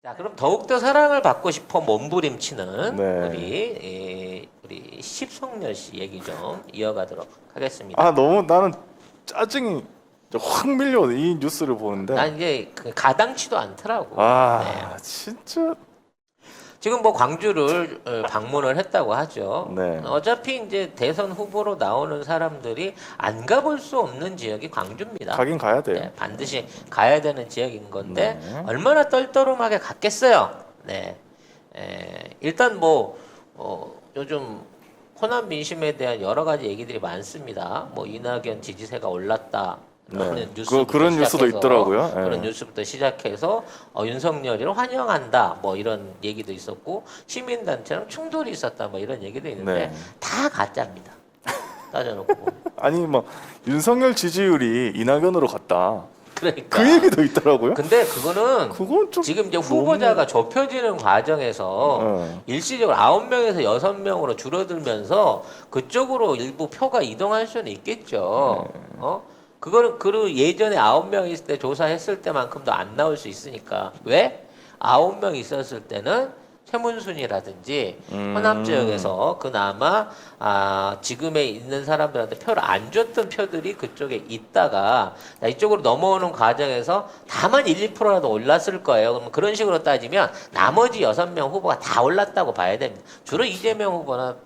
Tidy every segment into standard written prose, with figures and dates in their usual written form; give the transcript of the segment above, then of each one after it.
자, 그럼 더욱더 사랑을 받고 싶어 몸부림치는 네. 우리 십성렬 씨 얘기 좀 이어가도록 하겠습니다. 아 너무 나는 짜증이 확 밀려 이 뉴스를 보는데. 난 이제 그 가당치도 않더라고. 아 진짜. 지금 뭐 광주를 방문을 했다고 하죠. 네. 어차피 이제 대선 후보로 나오는 사람들이 안 가볼 수 없는 지역이 광주입니다. 가긴 가야 돼요. 네, 반드시 가야 되는 지역인 건데 네. 얼마나 떨떠름하게 갔겠어요. 네, 일단 뭐 요즘 호남 민심에 대한 여러 가지 얘기들이 많습니다. 뭐 이낙연 지지세가 올랐다. 네. 뉴스부터 그런 뉴스도 시작해서, 있더라고요. 네. 그런 뉴스부터 시작해서 윤석열이를 환영한다. 뭐 이런 얘기도 있었고 시민단체랑 충돌이 있었다. 뭐 이런 얘기도 있는데 네. 다 가짜입니다. 따져놓고 보면. 아니 뭐 윤석열 지지율이 이낙연으로 갔다. 그러니까. 그 얘기도 있더라고요. 근데 그거는 그건 좀 지금 이제 후보자가 좁혀지는 과정에서 네. 일시적으로 9명에서 6명으로 줄어들면서 그쪽으로 일부 표가 이동할 수는 있겠죠. 그거는 그 예전에 9명 있을 때 조사했을 때만큼도 안 나올 수 있으니까. 왜? 9명 있었을 때는 최문순이라든지 호남 지역에서 그나마 지금에 있는 사람들한테 표를 안 줬던 표들이 그쪽에 있다가 이쪽으로 넘어오는 과정에서 다만 1, 2%라도 올랐을 거예요. 그러면 그런 식으로 따지면 나머지 6명 후보가 다 올랐다고 봐야 됩니다. 주로 이재명 후보나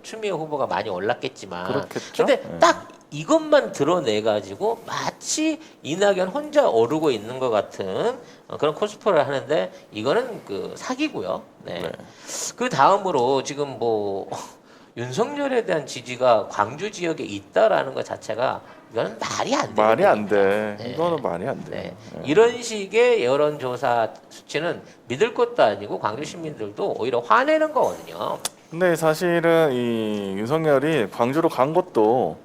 추미애 후보가 많이 올랐겠지만 그렇겠죠? 근데 네. 딱 이것만 드러내가지고 마치 이낙연 혼자 오르고 있는 것 같은 그런 코스프레를 하는데 이거는 그 사기고요. 네. 네. 그 다음으로 지금 뭐 윤석열에 대한 지지가 광주 지역에 있다라는 것 자체가 이거는 말이 안 돼. 말이 안 돼. 네. 이거는 말이 안 돼. 네. 이런 식의 여론조사 수치는 믿을 것도 아니고 광주 시민들도 오히려 화내는 거거든요. 근데 사실은 이 윤석열이 광주로 간 것도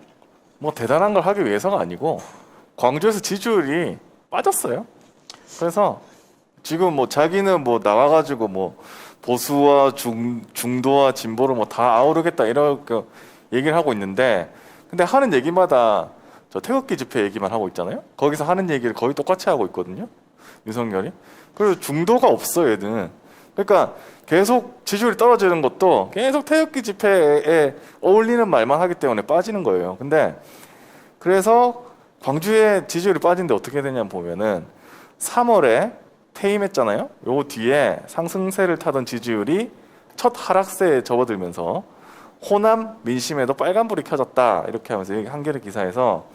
뭐 대단한 걸 하기 위해서가 아니고 광주에서 지지율이 빠졌어요. 그래서 지금 뭐 자기는 뭐 나와가지고 뭐 보수와 중도와 진보를 뭐 다 아우르겠다 이렇게 얘기를 하고 있는데 근데 하는 얘기마다 저 태극기 집회 얘기만 하고 있잖아요. 거기서 하는 얘기를 거의 똑같이 하고 있거든요. 윤석열이. 그리고 중도가 없어 얘는. 그러니까 계속 지지율이 떨어지는 것도 계속 태극기 집회에 어울리는 말만 하기 때문에 빠지는 거예요. 근데 그래서 광주의 지지율이 빠진데 어떻게 되냐 보면은 3월에 퇴임했잖아요. 요 뒤에 상승세를 타던 지지율이 첫 하락세에 접어들면서 호남 민심에도 빨간불이 켜졌다 이렇게 하면서 한겨레 기사에서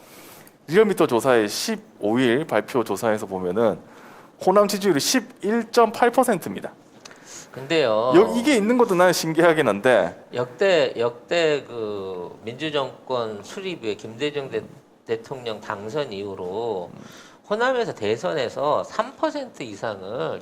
리얼미터 조사의 15일 발표 조사에서 보면은 호남 지지율이 11.8%입니다. 근데요. 이게 있는 것도 나는 신기하긴 한데 역대 그 민주정권 수립 후에 김대중 대통령 당선 이후로 호남에서 대선에서 3% 이상을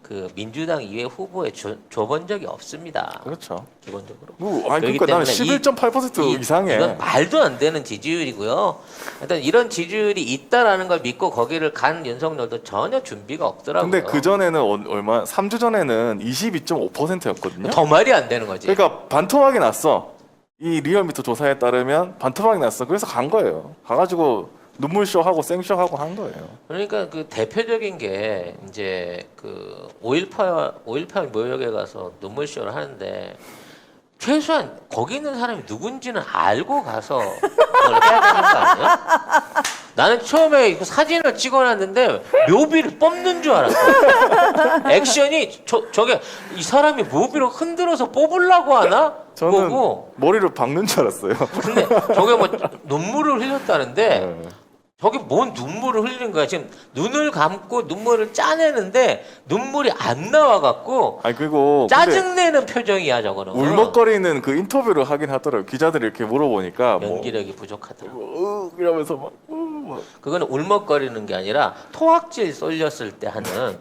그 민주당 이외 후보에 줘본 적이 없습니다. 그렇죠. 기본적으로. 그러니까 나는 11.8% 이상해. 이건 말도 안 되는 지지율이고요. 일단 이런 지지율이 있다라는 걸 믿고 거기를 간 윤석열도 전혀 준비가 없더라고요. 근데 그 전에는 얼마? 3주 전에는 22.5%였거든요. 더 말이 안 되는 거지. 그러니까 반토막이 났어. 이 리얼미터 조사에 따르면 반토막이 났어. 그래서 간 거예요. 가가지고 눈물쇼 하고 생쇼 하고 한 거예요. 그러니까 그 대표적인 게 이제 그 5.18 묘역에 가서 눈물쇼를 하는데 최소한 거기 있는 사람이 누군지는 알고 가서 그걸 해야 되는 거 아니야? 나는 처음에 그 사진을 찍어놨는데 묘비를 뽑는 줄 알았어. 액션이 저게 이 사람이 묘비를 흔들어서 뽑으려고 하나? 저는 보고. 머리를 박는 줄 알았어요. 근데 저게 뭐 눈물을 흘렸다는데 네. 저게 뭔 눈물을 흘리는 거야. 지금 눈을 감고 눈물을 짜내는데 눈물이 안 나와갖고 아니 그리고 짜증내는 표정이야 저거는. 울먹거리는 그 인터뷰를 하긴 하더라고요. 기자들이 이렇게 물어보니까 연기력이 부족하더라고. 이러면서 막 그거는 울먹거리는 게 아니라 토악질 쏠렸을 때 하는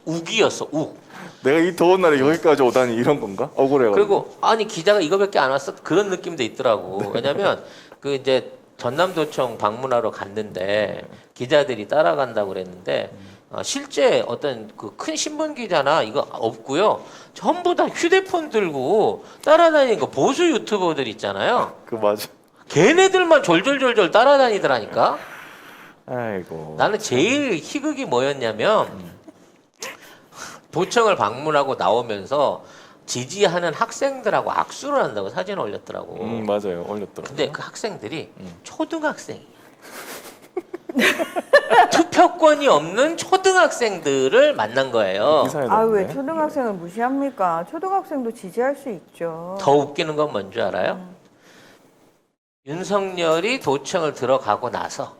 욱이었어. 욱. 내가 이 더운 날에 여기까지 오다니 이런 건가? 억울해가지고. 그리고 아니 기자가 이거밖에 안 왔어? 그런 느낌도 있더라고. 왜냐면 그 이제 전남도청 방문하러 갔는데 기자들이 따라간다고 그랬는데 실제 어떤 그 큰 신문 기자나 이거 없고요. 전부 다 휴대폰 들고 따라다니는 거 보수 유튜버들 있잖아요. 그 맞아. 걔네들만 졸졸졸졸 따라다니더라니까. 아이고. 나는 제일 희극이 뭐였냐면 도청을 방문하고 나오면서 지지하는 학생들하고 악수를 한다고 사진을 올렸더라고. 맞아요. 올렸더라고요. 근데 그 학생들이 초등학생이야. 투표권이 없는 초등학생들을 만난 거예요. 기사에 아, 왜 나왔네. 초등학생을 무시합니까? 초등학생도 지지할 수 있죠. 더 웃기는 건 뭔지 알아요? 윤석열이 도청을 들어가고 나서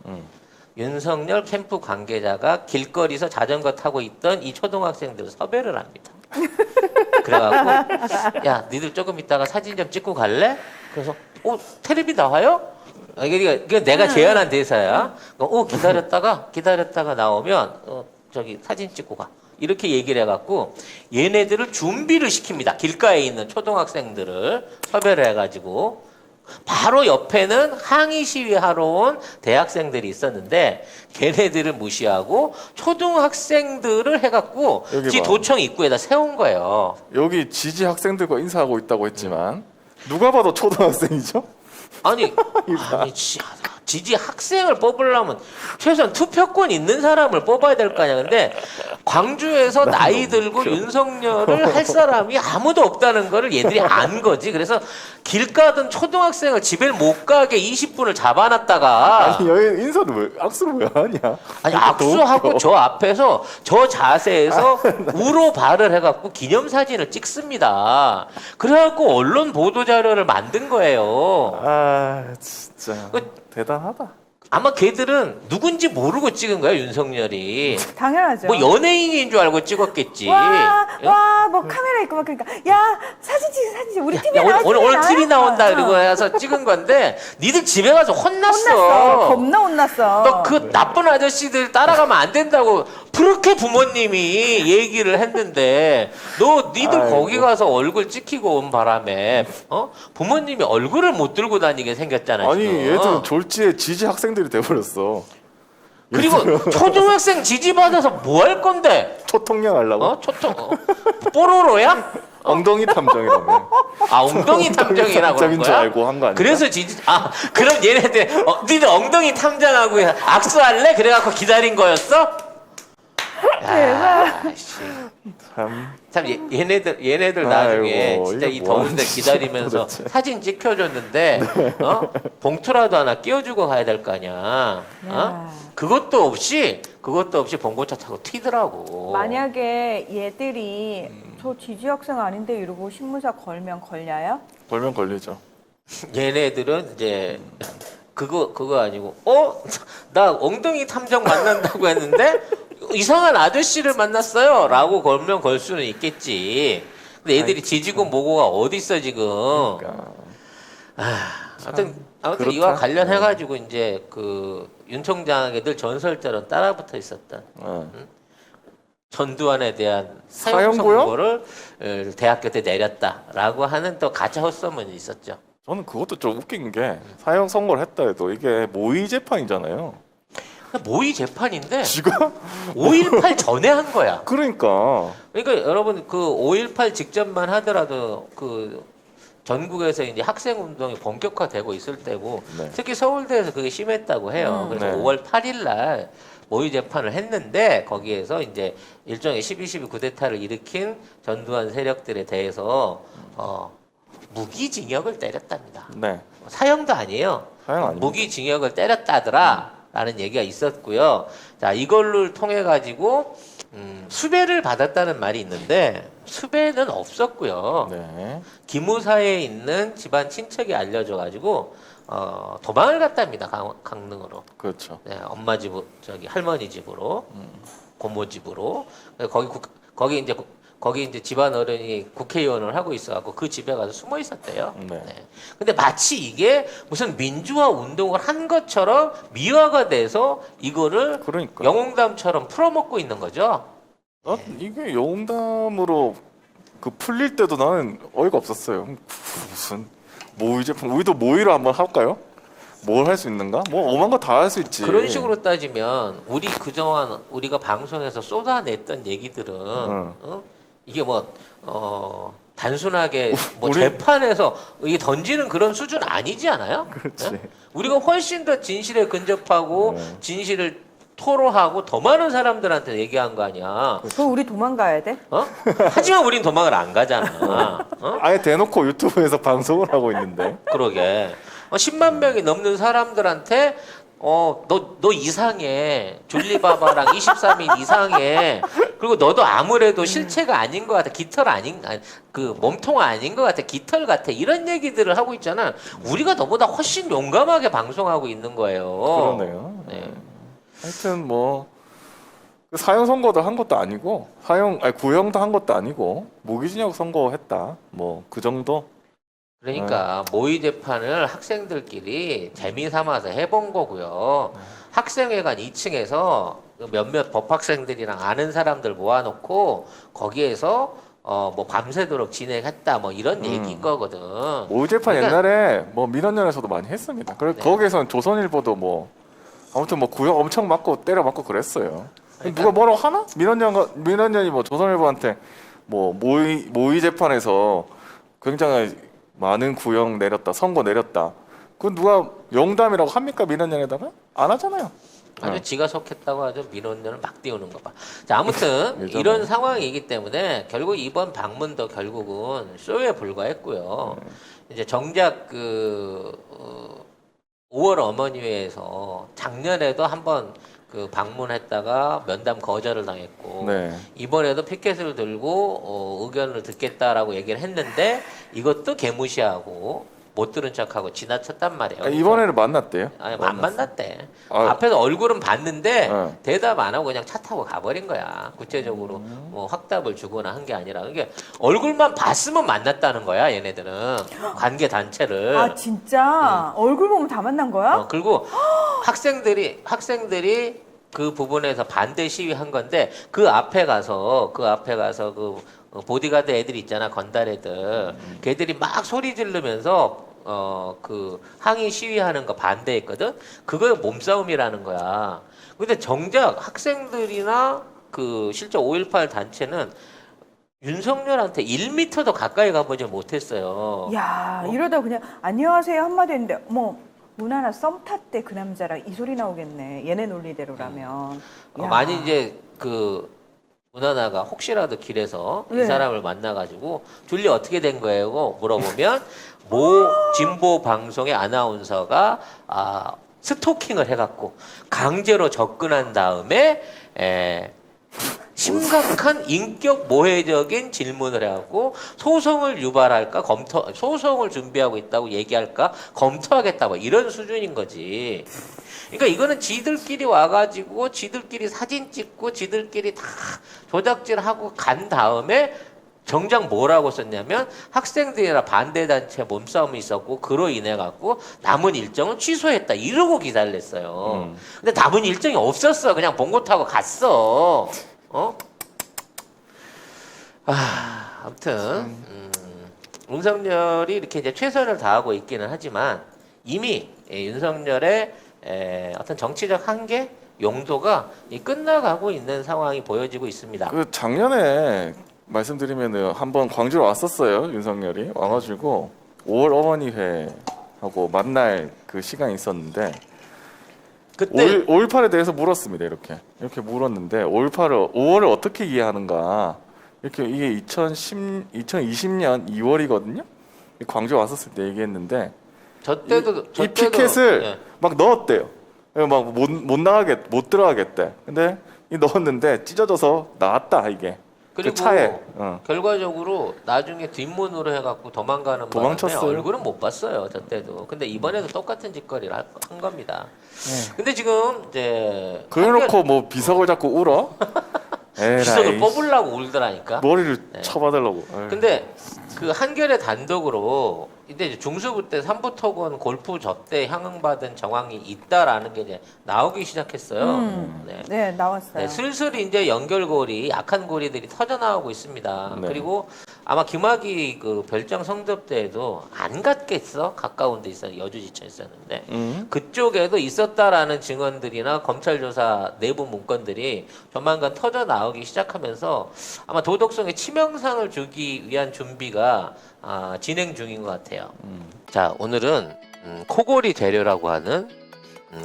윤석열 캠프 관계자가 길거리에서 자전거 타고 있던 이 초등학생들을 섭외를 합니다. 그래갖고 야 니들 조금 있다가 사진 좀 찍고 갈래? 그래서 텔레비 나와요? 이게 내가 제안한 대사야. 기다렸다가 나오면 저기 사진 찍고 가. 이렇게 얘기를 해갖고 얘네들을 준비를 시킵니다. 길가에 있는 초등학생들을 섭외를 해가지고 바로 옆에는 항의 시위하러 온 대학생들이 있었는데 걔네들을 무시하고 초등학생들을 해갖고 여기 지 봐. 도청 입구에다 세운 거예요. 여기 지지 학생들과 인사하고 있다고 했지만 누가 봐도 초등학생이죠? 아니 지지 학생을 뽑으려면 최소한 투표권 있는 사람을 뽑아야 될 거 아니야. 근데 광주에서 나이 들고 윤석열을 할 사람이 아무도 없다는 거를 얘들이 안 거지. 그래서 길 가던 초등학생을 집에 못 가게 20분을 잡아놨다가 아니 여기 인사를 왜 악수를 왜 하냐? 아니 너무 악수하고 웃겨. 저 앞에서 저 자세에서 우로 발을 해갖고 기념사진을 찍습니다. 그래갖고 언론 보도자료를 만든 거예요. 아 진짜 대단하다. 아마 걔들은 누군지 모르고 찍은 거야 윤석열이. 당연하죠. 뭐 연예인인 줄 알고 찍었겠지. 예? 와, 뭐 카메라 있고 막 그러니까 야 사진 찍 우리 팀에 야, 나와. 오늘 TV 나온다 그리고 해서 찍은 건데 니들 집에 가서 혼났어. 겁나 혼났어. 너 그 나쁜 아저씨들 따라가면 안 된다고 그렇게 부모님이 얘기를 했는데 니들 아이고. 거기 가서 얼굴 찍히고 온 바람에 부모님이 얼굴을 못 들고 다니게 생겼잖아. 아니 지금. 얘들은 졸지에 지지 학생들이 돼버렸어. 그리고 초등학생 지지 받아서 뭐 할 건데? 초통령 하려고? 뽀로로야? 엉덩이 탐정이라며. 엉덩이 탐정이라고 그런 탐정인 줄 거야? 알고 한 거 아니야? 그래서 그럼 얘네들 니들 엉덩이 탐정하고 악수할래? 그래갖고 기다린 거였어? 야, 씨. 참 얘네들 나중에 아이고, 진짜 이게 이 뭐 더운데 하는 기다리면서 도대체. 사진 찍혀줬는데 봉투라도 하나 끼워주고 가야 될 거 아니야. 야. 그것도 없이 봉고차 타고 튀더라고. 만약에 얘들이 저 지지 학생 아닌데 이러고 신문사 걸면 걸려요? 걸면 걸리죠. 얘네들은 이제 그거 아니고 나 엉덩이 탐정 만난다고 했는데 이상한 아저씨를 만났어요 라고 걸면 걸 수는 있겠지. 근데 애들이 지지고 뭐고가 어디 있어 지금. 그러니까. 아무튼 그렇다. 이와 관련해가지고 이제 그 윤 총장에게 늘 전설처럼 따라붙어 있었던 전두환에 대한 사형 사형고요? 선고를 대학교 때 내렸다라고 하는 또 가짜 헛소문이 있었죠. 저는 그것도 좀 웃긴 게 사형 선고를 했다 해도 이게 모의 재판이잖아요. 모의 재판인데 지금 5.18 전에 한 거야. 그러니까 그러니까 여러분 그 5.18 직전만 하더라도 그 전국에서 이제 학생 운동이 본격화되고 있을 때고 네. 특히 서울대에서 그게 심했다고 해요. 그래서 네. 5월 8일 날 모의 재판을 했는데 거기에서 이제 일종의 12.12 쿠데타를 일으킨 전두환 세력들에 대해서 무기징역을 때렸답니다. 네 사형도 아니에요. 사형 아닙니다. 무기징역을 때렸다더라라는 얘기가 있었고요. 자 이걸로 통해 가지고 수배를 받았다는 말이 있는데 수배는 없었고요. 네. 기무사에 있는 집안 친척이 알려줘 가지고 도망을 갔답니다. 강릉으로. 그렇죠. 네, 엄마 집 저기 할머니 집으로 고모 집으로 거기 이제 집안 어른이 국회의원을 하고 있어갖고 그 집에 가서 숨어 있었대요. 네. 네. 근데 마치 이게 무슨 민주화 운동을 한 것처럼 미화가 돼서 이거를 그러니까. 영웅담처럼 풀어먹고 있는 거죠. 이게 영웅담으로 그 풀릴 때도 나는 어이가 없었어요. 무슨 모의 재판? 우리도 모의를 한번 할까요? 뭘 할 수 있는가? 뭐 오만 거 다 할 수 있지. 그런 식으로 따지면 우리 그동안 우리가 방송에서 쏟아냈던 얘기들은 이게 단순하게 우리- 재판에서 이게 던지는 그런 수준 아니지 않아요? 그렇지. 네? 우리가 훨씬 더 진실에 근접하고 네. 진실을 토로하고 더 많은 사람들한테 얘기한 거 아니야. 그럼 우리 도망가야 돼? 어? 하지만 우린 도망을 안 가잖아. 어? 아예 대놓고 유튜브에서 방송을 하고 있는데. 그러게. 10만 명이 넘는 사람들한테 너 이상해. 줄리바바랑 23인 이상해. 그리고 너도 아무래도 실체가 아닌 것 같아. 깃털 그 몸통 아닌 것 같아. 깃털 같아. 이런 얘기들을 하고 있잖아. 우리가 너보다 훨씬 용감하게 방송하고 있는 거예요. 그러네요. 네. 하여튼 뭐 사형 선고도 한 것도 아니고 구형도 한 것도 아니고 무기징역 선고했다. 뭐 그 정도. 그러니까 모의 재판을 학생들끼리 재미 삼아서 해본 거고요. 학생회관 2층에서 몇몇 법학생들이랑 아는 사람들 모아놓고 거기에서 뭐 밤새도록 진행했다 뭐 이런 얘기인 거거든. 모의 재판 그러니까- 옛날에 뭐 민원연에서도 많이 했습니다. 그래 네. 거기에서는 조선일보도 뭐 아무튼 뭐 구형 엄청 맞고 때려 맞고 그랬어요. 그러니까- 누가 뭐라고 하나? 민원연이 뭐 조선일보한테 뭐 모의 재판에서 굉장히 많은 구형 내렸다, 선고 내렸다. 그건 누가 영담이라고 합니까? 민원연에다가 안 하잖아요. 아주 지가 속했다고 아주 민원연을 막 띄우는 거 봐. 자, 아무튼 예전에. 이런 상황이기 때문에 결국 이번 방문도 결국은 쇼에 불과했고요. 이제 정작 5월 어머니회에서 작년에도 한번 그 방문했다가 면담 거절을 당했고 네. 이번에도 피켓을 들고 의견을 듣겠다라고 얘기를 했는데 이것도 개무시하고 못 들은 척하고 지나쳤단 말이에요. 이번에는 만났대요. 아니, 안 만났대. 아. 앞에서 얼굴은 봤는데 네. 대답 안 하고 그냥 차 타고 가버린 거야. 구체적으로 뭐 확답을 주거나 한 게 아니라. 이게 얼굴만 봤으면 만났다는 거야. 얘네들은 관계 단체를. 아 진짜 얼굴 보면 다 만난 거야? 그리고 학생들이 그 부분에서 반대 시위한 건데 그 앞에 가서 그 보디가드 애들 있잖아, 건달 애들. 걔들이 막 소리 지르면서 그 항의 시위하는 거 반대했거든. 그거의 몸싸움이라는 거야. 근데 정작 학생들이나 그 실제 5.18 단체는 윤석열한테 1m도 가까이 가보지 못했어요. 야 이러다 그냥 안녕하세요 한마디 했는데 문 하나 썸 탔대 그 남자랑 이 소리 나오겠네. 얘네 논리대로라면. 야. 많이 이제 그 문하나가 혹시라도 길에서 이 네. 사람을 만나가지고 줄리 어떻게 된 거예요? 물어보면 모 진보 방송의 아나운서가 스토킹을 해갖고 강제로 접근한 다음에 심각한 인격 모해적인 질문을 해갖고 소송을 유발할까 소송을 준비하고 있다고 얘기할까 검토하겠다 뭐 이런 수준인 거지. 그러니까 이거는 지들끼리 와가지고 지들끼리 사진 찍고 지들끼리 다 조작질하고 간 다음에 정작 뭐라고 썼냐면 학생들이나 반대단체 몸싸움이 있었고 그로 인해 갖고 남은 일정을 취소했다 이러고 기사를 냈어요. 근데 남은 일정이 없었어. 그냥 봉고 타고 갔어. 아무튼 윤석열이 이렇게 이제 최선을 다하고 있기는 하지만 이미 윤석열의 어떤 정치적 한계 용도가 끝나가고 있는 상황이 보여지고 있습니다. 그 작년에 말씀드리면은 한번 광주로 왔었어요. 윤석열이 와가지고 5월 어머니회하고 만날 그 시간이 있었는데 그때 5.18에 대해서 물었습니다. 이렇게 물었는데 5월을 어떻게 이해하는가? 이렇게 이게 2020년 2월이거든요. 광주 왔었을 때 얘기했는데 저 때도 이 피켓을 예. 막 넣었대요. 막 못 들어가겠대. 근데 이 넣었는데 찢어져서 나왔다 이게. 그리고 그 차에. 결과적으로 나중에 뒷문으로 해갖고 도망가는 바람에 도망쳤어요. 얼굴은 못 봤어요. 저 때도. 근데 이번에도 똑같은 짓거리를 한 겁니다. 근데 지금 이제 그래놓고 뭐 비석을 잡고 울어? 에라이. 비석을 뽑으려고 울더라니까. 머리를 네. 쳐받으려고. 에이. 근데 그 한겨레 단독으로 이제 중수부 때 삼부토건 골프 접대 향응받은 정황이 있다라는 게 이제 나오기 시작했어요. 네. 네 나왔어요. 네, 슬슬 이제 연결고리, 약한 고리들이 터져 나오고 있습니다. 네. 그리고 아마 김학의 그 별장 성접 때에도 안 갔겠어? 가까운 데 있어 여주 지쳐 있었는데 그쪽에도 있었다라는 증언들이나 검찰 조사 내부 문건들이 조만간 터져 나오기 시작하면서 아마 도덕성에 치명상을 주기 위한 준비가 진행 중인 것 같아요. 자, 오늘은 코골이 재료라고 하는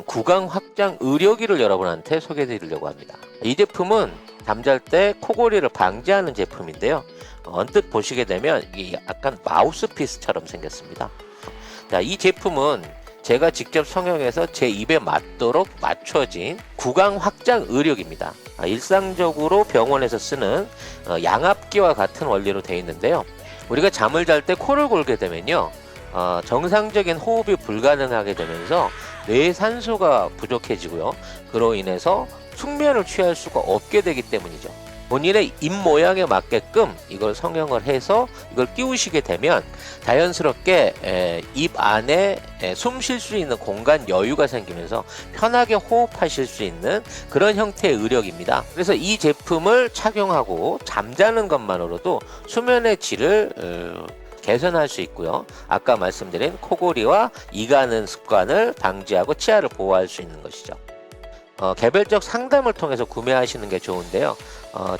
구강 확장 의료기를 여러분한테 소개해드리려고 합니다. 이 제품은 잠잘 때 코골이를 방지하는 제품인데요. 언뜻 보시게 되면 이게 약간 마우스피스처럼 생겼습니다. 자, 이 제품은 제가 직접 성형해서 제 입에 맞도록 맞춰진 구강 확장 의료기입니다. 일상적으로 병원에서 쓰는 양압기와 같은 원리로 되어 있는데요. 우리가 잠을 잘 때 코를 골게 되면요, 정상적인 호흡이 불가능하게 되면서 뇌의 산소가 부족해지고요. 그로 인해서 숙면을 취할 수가 없게 되기 때문이죠. 본인의 입 모양에 맞게끔 이걸 성형을 해서 이걸 끼우시게 되면 자연스럽게 입 안에 숨 쉴 수 있는 공간 여유가 생기면서 편하게 호흡하실 수 있는 그런 형태의 의력입니다. 그래서 이 제품을 착용하고 잠자는 것만으로도 수면의 질을 개선할 수 있고요. 아까 말씀드린 코골이와 이가는 습관을 방지하고 치아를 보호할 수 있는 것이죠. 개별적 상담을 통해서 구매하시는 게 좋은데요.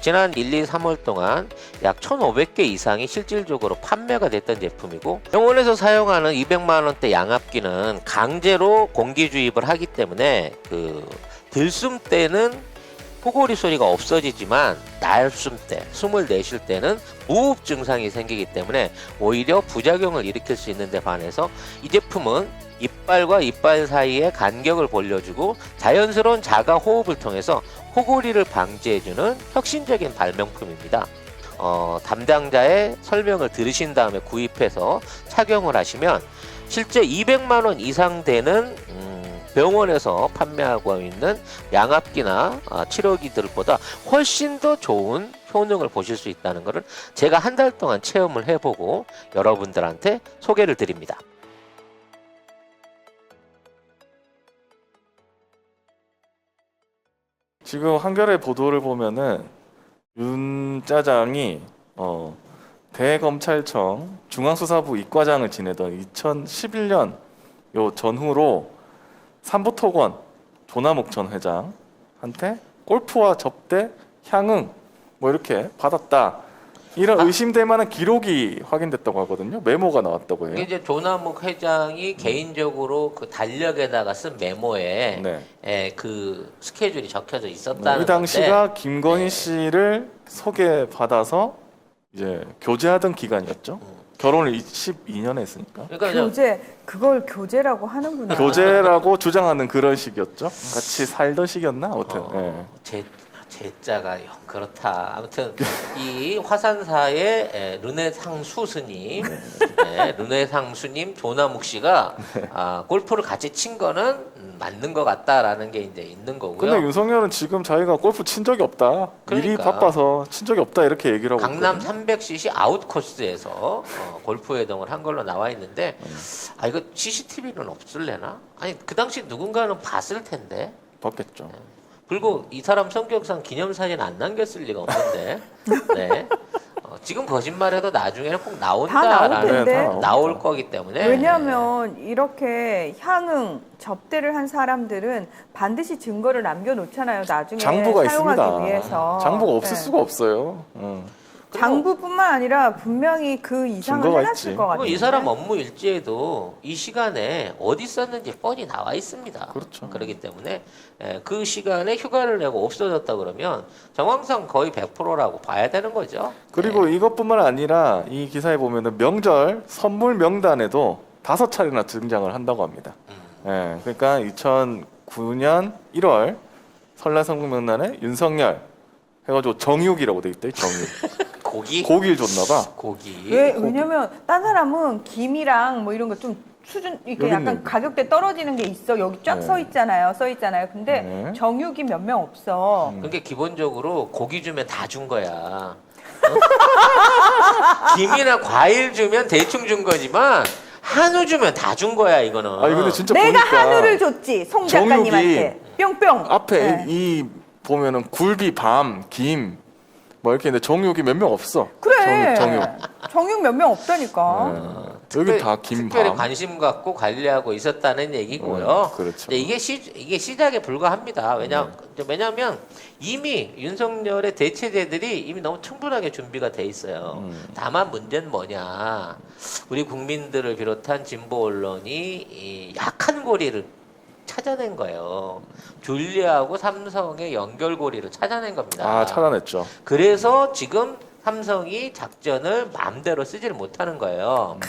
지난 1, 2, 3월 동안 약 1,500개 이상이 실질적으로 판매가 됐던 제품이고, 병원에서 사용하는 200만 원대 양압기는 강제로 공기 주입을 하기 때문에 들숨 때는 코골이 소리가 없어지지만 날숨 때, 숨을 내쉴 때는 무호흡 증상이 생기기 때문에 오히려 부작용을 일으킬 수 있는데 반해서 이 제품은 이빨과 이빨 사이에 간격을 벌려주고 자연스러운 자가 호흡을 통해서 코골이를 방지해주는 혁신적인 발명품입니다. 담당자의 설명을 들으신 다음에 구입해서 착용을 하시면 실제 200만 원 이상 되는 병원에서 판매하고 있는 양압기나 치료기들보다 훨씬 더 좋은 효능을 보실 수 있다는 것을 제가 한 달 동안 체험을 해보고 여러분들한테 소개를 드립니다. 지금 한겨레 보도를 보면은 윤 짜장이 대검찰청 중앙수사부 이과장을 지내던 2011년 요 전후로 삼부토건 조남욱 전 회장한테 골프와 접대, 향응 뭐 이렇게 받았다. 이런 의심될 만한 기록이 확인됐다고 하거든요. 메모가 나왔다고 해요. 이게 이제 조남욱 회장이 개인적으로 그 달력에다가 쓴 메모에 네. 그 스케줄이 적혀져 있었다는 이 당시가 건데, 김건희 씨를 소개받아서 이제 교제하던 기간이었죠. 결혼을 12년에 했으니까. 그러니까 그걸 교제라고 하는구나. 교제라고 주장하는 그런 시기였죠. 같이 살던 시기였나? 아무튼. 제자가 그렇다. 아무튼 이 화산사의 르네상수 스님, 르네상수님 조남욱 씨가 골프를 같이 친 거는 맞는 것 같다라는 게 이제 있는 거고요. 근데 윤석열은 지금 자기가 골프 친 적이 없다. 일이 그러니까. 바빠서 친 적이 없다 이렇게 얘기를 하고 강남 있거든요. 300cc 아웃 코스에서 골프 회동을 한 걸로 나와 있는데, 이거 CCTV는 없을래나? 아니 그 당시 누군가는 봤을 텐데. 봤겠죠. 그리고 이 사람 성격상 기념사진 안 남겼을 리가 없는데, 네. 지금 거짓말해도 나중에는 꼭 나올 나온다라는 텐데. 나올 거기 때문에. 왜냐하면 이렇게 향응 접대를 한 사람들은 반드시 증거를 남겨놓잖아요. 나중에 장부가 사용하기 있습니다. 위해서. 장부가 없을 네. 수가 없어요. 장부뿐만 아니라 분명히 그 이상을 증거가 해놨을 있지. 것 그리고 같아요. 이 사람 업무 일지에도 이 시간에 어디 썼는지 뻔히 나와 있습니다. 그렇죠. 그렇기 때문에 그 시간에 휴가를 내고 없어졌다 그러면 정황상 거의 100%라고 봐야 되는 거죠. 그리고 이것뿐만 아니라 이 기사에 보면은 명절 선물 명단에도 5차례나 등장을 한다고 합니다. 예, 그러니까 2009년 1월 설날 선물 명단에 윤석열 해가지고 정육이라고 돼 있대. 정육. 고기를 줬나봐. 고기. 왜냐면 딴 사람은 김이랑 뭐 이런 거 좀 수준 이렇게 약간 있네. 가격대 떨어지는 게 있어. 여기 쫙 네. 써 있잖아요. 근데 네. 정육이 몇 명 없어. 그러니까 기본적으로 고기 주면 다 준 거야. 김이나 과일 주면 대충 준 거지만 한우 주면 다 준 거야 이거는. 아니 근데 진짜 내가 보니까 한우를 줬지. 송 작가님한테. 뿅뿅. 앞에 네. 이 보면은 굴비, 밤, 김 뭐 이렇게 있는데 정육이 몇 명 없어. 그래. 정육. 정육 몇 명 없다니까. 여기 다 김, 특별히 밤. 관심 갖고 관리하고 있었다는 얘기고요. 그렇죠. 근데 이게 시작에 불과합니다. 왜냐하면 이미 윤석열의 대체제들이 이미 너무 충분하게 준비가 돼 있어요. 다만 문제는 뭐냐? 우리 국민들을 비롯한 진보 언론이 이 약한 고리를 찾아낸 거예요. 줄리아하고 삼성의 연결고리를 찾아낸 겁니다. 아, 찾아냈죠. 그래서 지금 삼성이 작전을 마음대로 쓰지를 못하는 거예요.